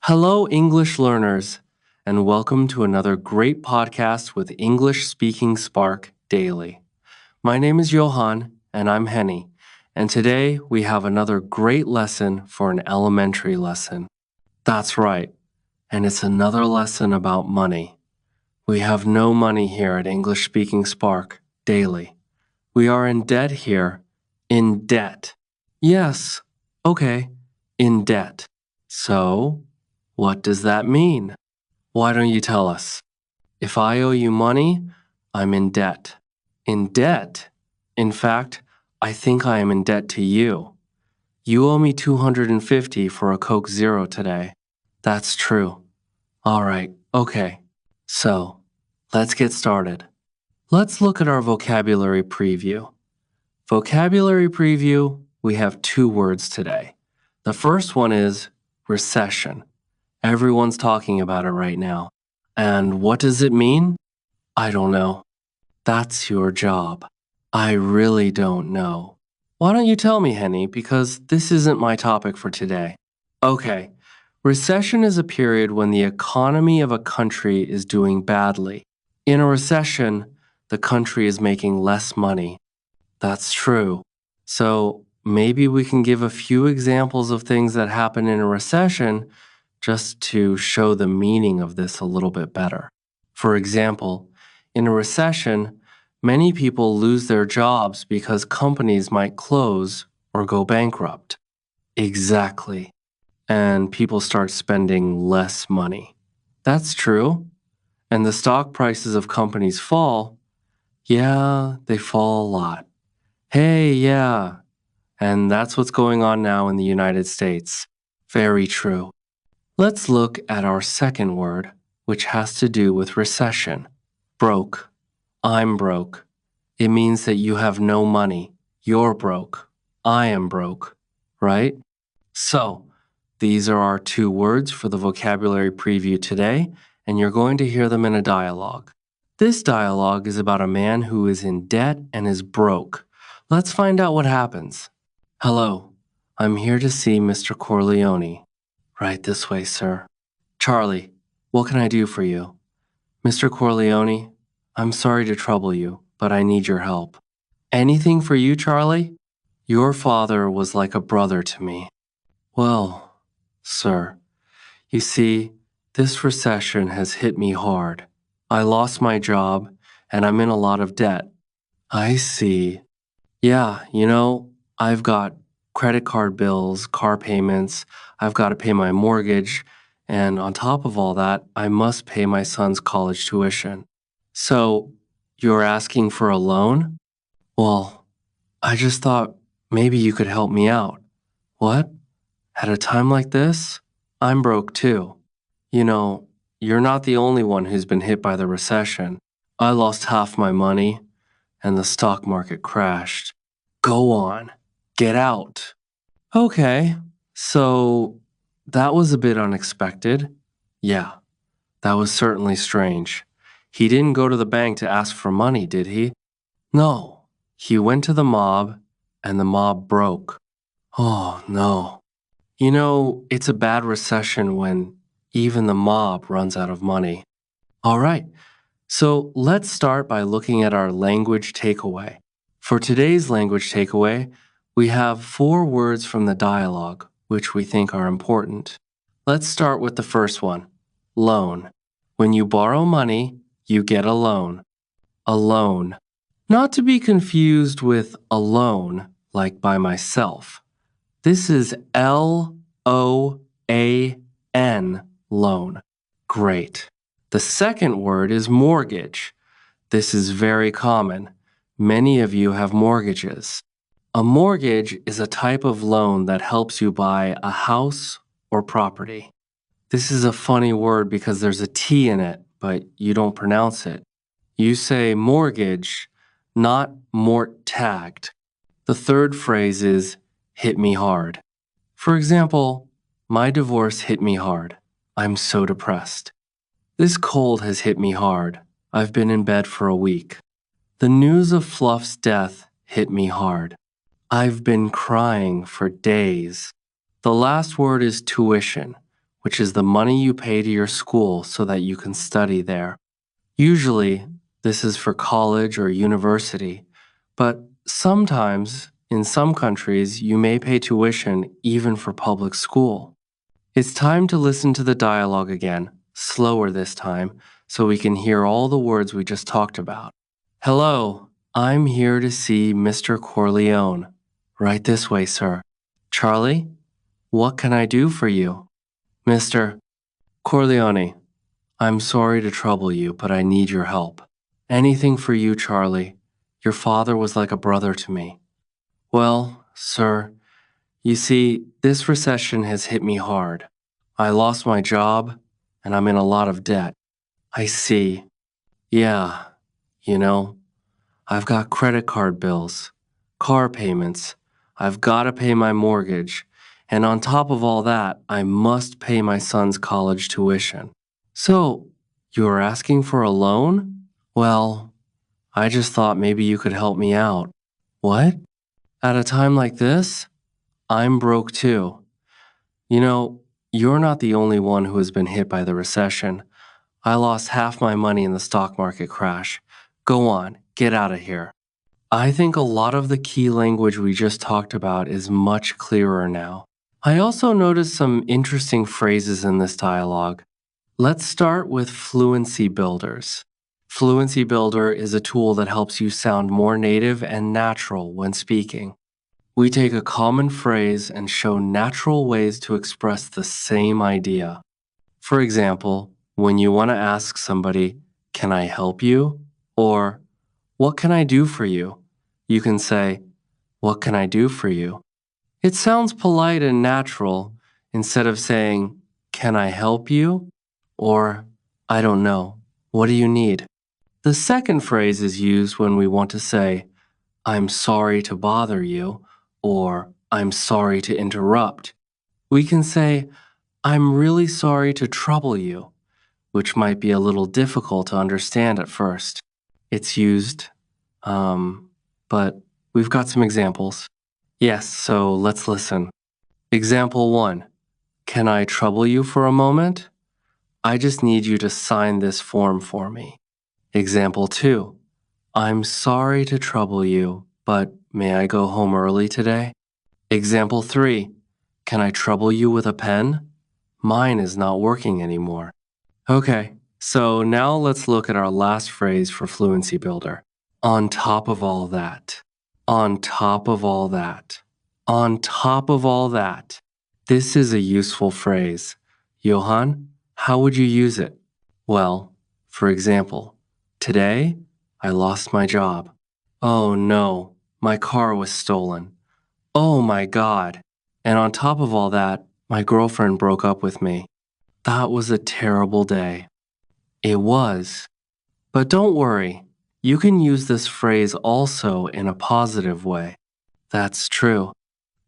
Hello, English learners, and welcome to another great podcast with English Speaking Spark Daily. My name is Johan, and I'm Henny, and today we have another great lesson for an elementary lesson. That's right, and it's another lesson about money. We have no money here at English Speaking Spark Daily. We are in debt here. In debt. Yes, okay, in debt. So, what does that mean? Why don't you tell us? If I owe you money, I'm in debt. In debt? In fact, I think I am in debt to you. You owe me $250 for a Coke Zero today. That's true. All right, okay. So, let's get started. Let's look at our vocabulary preview. Vocabulary preview, we have two words today. The first one is recession. Everyone's talking about it right now. And what does it mean? I don't know. That's your job. I really don't know. Why don't you tell me, Henny, because this isn't my topic for today. Okay. Recession is a period when the economy of a country is doing badly. In a recession, the country is making less money. That's true. So maybe we can give a few examples of things that happen in a recession just to show the meaning of this a little bit better. For example, in a recession, many people lose their jobs because companies might close or go bankrupt. Exactly. And people start spending less money. That's true. And the stock prices of companies fall. Yeah, they fall a lot. Hey, yeah. And that's what's going on now in the United States. Very true. Let's look at our second word, which has to do with recession. Broke. I'm broke. It means that you have no money. You're broke. I am broke. Right? So, these are our two words for the vocabulary preview today, and you're going to hear them in a dialogue. This dialogue is about a man who is in debt and is broke. Let's find out what happens. Hello, I'm here to see Mr. Corleone. Right this way, sir. Charlie, what can I do for you? Mr. Corleone, I'm sorry to trouble you, but I need your help. Anything for you, Charlie? Your father was like a brother to me. Well, sir, you see, this recession has hit me hard. I lost my job, and I'm in a lot of debt. I see. Yeah, I've got credit card bills, car payments, I've got to pay my mortgage, and on top of all that, I must pay my son's college tuition. So, you're asking for a loan? Well, I just thought maybe you could help me out. What? At a time like this? I'm broke too. You know, you're not the only one who's been hit by the recession. I lost half my money, and the stock market crashed. Go on. Get out. Okay, so that was a bit unexpected. Yeah, that was certainly strange. He didn't go to the bank to ask for money, did he? No, he went to the mob, and the mob broke. Oh, no. It's a bad recession when even the mob runs out of money. All right, so let's start by looking at our language takeaway. For today's language takeaway, we have 4 words from the dialogue, which we think are important. Let's start with the first one, loan. When you borrow money, you get a loan. A loan. Not to be confused with alone, like by myself. This is L-O-A-N, loan. Great. The second word is mortgage. This is very common. Many of you have mortgages. A mortgage is a type of loan that helps you buy a house or property. This is a funny word because there's a T in it, but you don't pronounce it. You say mortgage, not mort-tagged. The third phrase is hit me hard. For example, my divorce hit me hard. I'm so depressed. This cold has hit me hard. I've been in bed for a week. The news of Fluff's death hit me hard. I've been crying for days. The last word is tuition, which is the money you pay to your school so that you can study there. Usually, this is for college or university, but sometimes, in some countries, you may pay tuition even for public school. It's time to listen to the dialogue again, slower this time, so we can hear all the words we just talked about. Hello, I'm here to see Mr. Corleone. Right this way, sir. Charlie, what can I do for you? Mr. Corleone, I'm sorry to trouble you, but I need your help. Anything for you, Charlie. Your father was like a brother to me. Well, sir, you see, this recession has hit me hard. I lost my job, and I'm in a lot of debt. I see. Yeah, you know, I've got credit card bills, car payments, I've got to pay my mortgage, and on top of all that, I must pay my son's college tuition. So, you are asking for a loan? Well, I just thought maybe you could help me out. What? At a time like this? I'm broke too. You know, you're not the only one who has been hit by the recession. I lost half my money in the stock market crash. Go on, get out of here. I think a lot of the key language we just talked about is much clearer now. I also noticed some interesting phrases in this dialogue. Let's start with Fluency Builders. Fluency Builder is a tool that helps you sound more native and natural when speaking. We take a common phrase and show natural ways to express the same idea. For example, when you want to ask somebody, "Can I help you?" or "What can I do for you?" you can say, "What can I do for you?" It sounds polite and natural instead of saying, "Can I help you?" or "I don't know. What do you need?" The second phrase is used when we want to say, "I'm sorry to bother you," or "I'm sorry to interrupt." We can say, "I'm really sorry to trouble you," which might be a little difficult to understand at first. It's used, but we've got some examples. Yes, so let's listen. Example 1. Can I trouble you for a moment? I just need you to sign this form for me. Example 2. I'm sorry to trouble you, but may I go home early today? Example 3. Can I trouble you with a pen? Mine is not working anymore. Okay, so now let's look at our last phrase for Fluency Builder. On top of all that. On top of all that. On top of all that. This is a useful phrase. Johan, how would you use it? Well, for example, today I lost my job. Oh no, my car was stolen. Oh my God. And on top of all that, my girlfriend broke up with me. That was a terrible day. It was. But don't worry, you can use this phrase also in a positive way. That's true.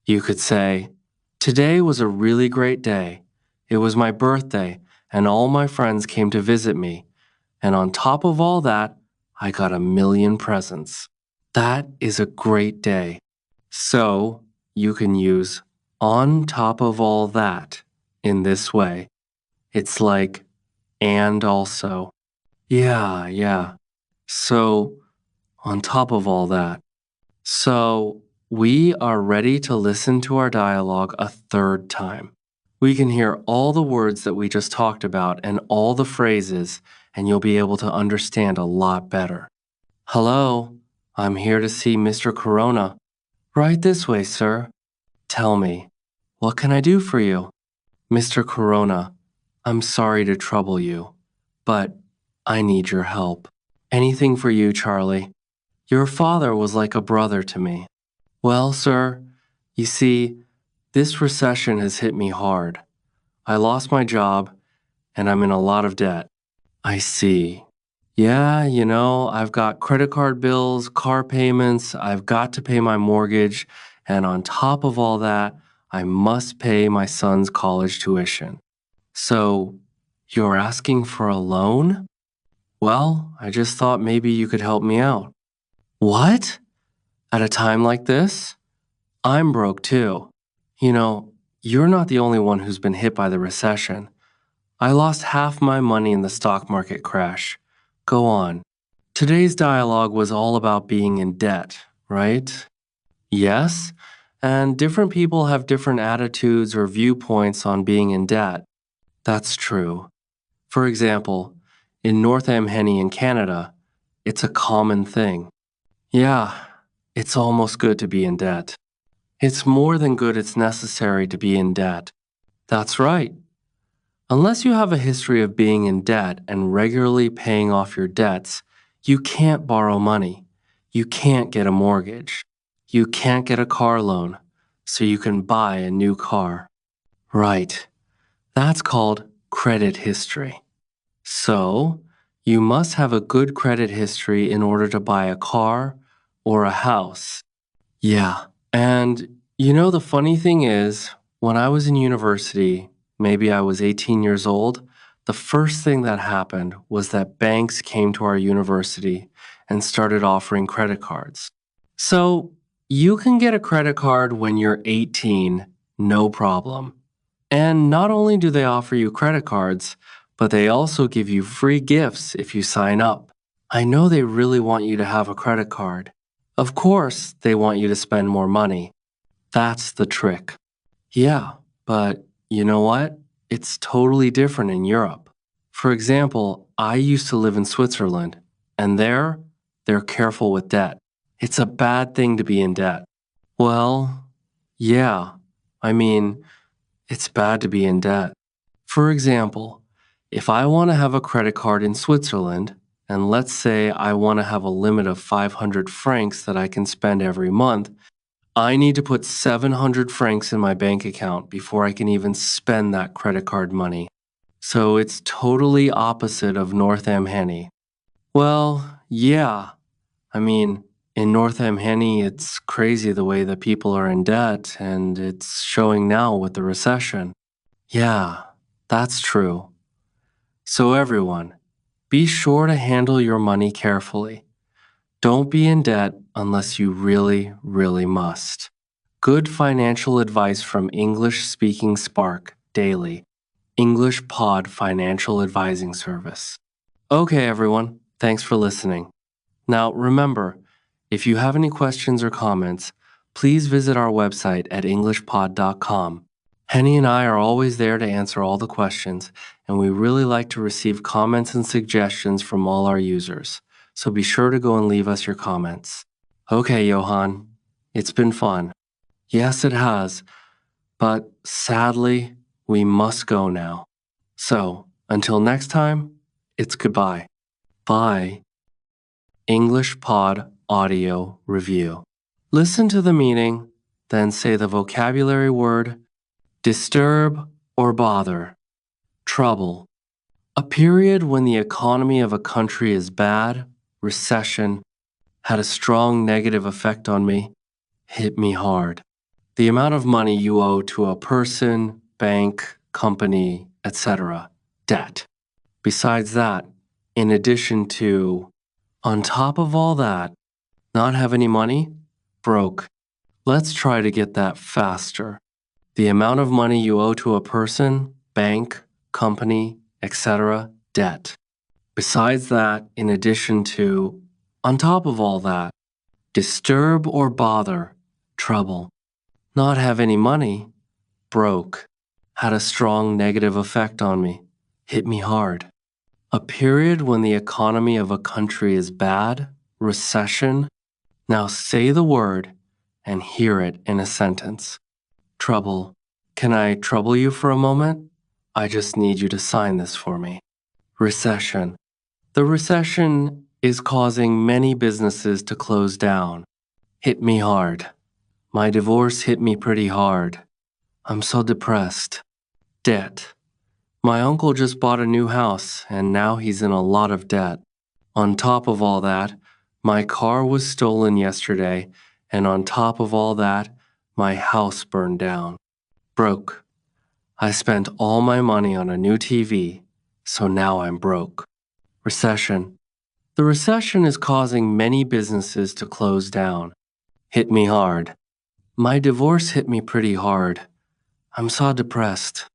You could say, today was a really great day. It was my birthday, and all my friends came to visit me. And on top of all that, I got a million presents. That is a great day. So, you can use on top of all that in this way. It's like, and also. Yeah. So, on top of all that. So, we are ready to listen to our dialogue a third time. We can hear all the words that we just talked about and all the phrases, and you'll be able to understand a lot better. Hello, I'm here to see Mr. Corona. Right this way, sir. Tell me, what can I do for you? Mr. Corona, I'm sorry to trouble you, but I need your help. Anything for you, Charlie. Your father was like a brother to me. Well, sir, you see, this recession has hit me hard. I lost my job, and I'm in a lot of debt. I see. Yeah, I've got credit card bills, car payments, I've got to pay my mortgage, and on top of all that, I must pay my son's college tuition. So, you're asking for a loan? Well, I just thought maybe you could help me out. What? At a time like this? I'm broke too. you're not the only one who's been hit by the recession. I lost half my money in the stock market crash. Go on. Today's dialogue was all about being in debt, right? Yes, and different people have different attitudes or viewpoints on being in debt. That's true. For example, in Northampton in Canada, it's a common thing. Yeah, it's almost good to be in debt. It's more than good, it's necessary to be in debt. That's right. Unless you have a history of being in debt and regularly paying off your debts, you can't borrow money. You can't get a mortgage. You can't get a car loan, so you can buy a new car. Right. That's called credit history. So, you must have a good credit history in order to buy a car or a house. Yeah. And the funny thing is, when I was in university, maybe I was 18 years old, the first thing that happened was that banks came to our university and started offering credit cards. So, you can get a credit card when you're 18, no problem. And not only do they offer you credit cards, but they also give you free gifts if you sign up. I know they really want you to have a credit card. Of course, they want you to spend more money. That's the trick. Yeah, but you know what? It's totally different in Europe. For example, I used to live in Switzerland, and there, they're careful with debt. It's a bad thing to be in debt. Well, yeah. I mean, it's bad to be in debt. For example, if I want to have a credit card in Switzerland, and let's say I want to have a limit of 500 francs that I can spend every month, I need to put 700 francs in my bank account before I can even spend that credit card money. So it's totally opposite of Northampton. Well, yeah. I mean, in Northampton, it's crazy the way that people are in debt, and it's showing now with the recession. Yeah, that's true. So, everyone, be sure to handle your money carefully. Don't be in debt unless you really, really must. Good financial advice from English Speaking Spark Daily, English Pod Financial Advising Service. Okay, everyone, thanks for listening. Now, remember, if you have any questions or comments, please visit our website at englishpod.com. Henny and I are always there to answer all the questions, and we really like to receive comments and suggestions from all our users. So be sure to go and leave us your comments. Okay, Johan, it's been fun. Yes, it has, but sadly, we must go now. So, until next time, it's goodbye. Bye. English Pod Audio Review. Listen to the meaning, then say the vocabulary word disturb or bother. Trouble. A period when the economy of a country is bad, recession, had a strong negative effect on me, hit me hard. The amount of money you owe to a person, bank, company, etc. Debt. Besides that, in addition to, on top of all that, not have any money? Broke. Let's try to get that faster. The amount of money you owe to a person, bank, company, etc. Debt. Besides that, in addition to, on top of all that, disturb or bother, trouble. Not have any money, broke. Had a strong negative effect on me, hit me hard. A period when the economy of a country is bad, recession. Now say the word and hear it in a sentence. Trouble. Can I trouble you for a moment? I just need you to sign this for me. Recession. The recession is causing many businesses to close down. Hit me hard. My divorce hit me pretty hard. I'm so depressed. Debt. My uncle just bought a new house and now he's in a lot of debt. On top of all that, my car was stolen yesterday, and on top of all that, my house burned down. Broke. I spent all my money on a new TV, so now I'm broke. Recession. The recession is causing many businesses to close down. Hit me hard. My divorce hit me pretty hard. I'm so depressed.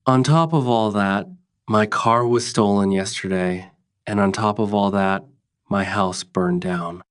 On top of all that, my car was stolen yesterday, and on top of all that, my house burned down.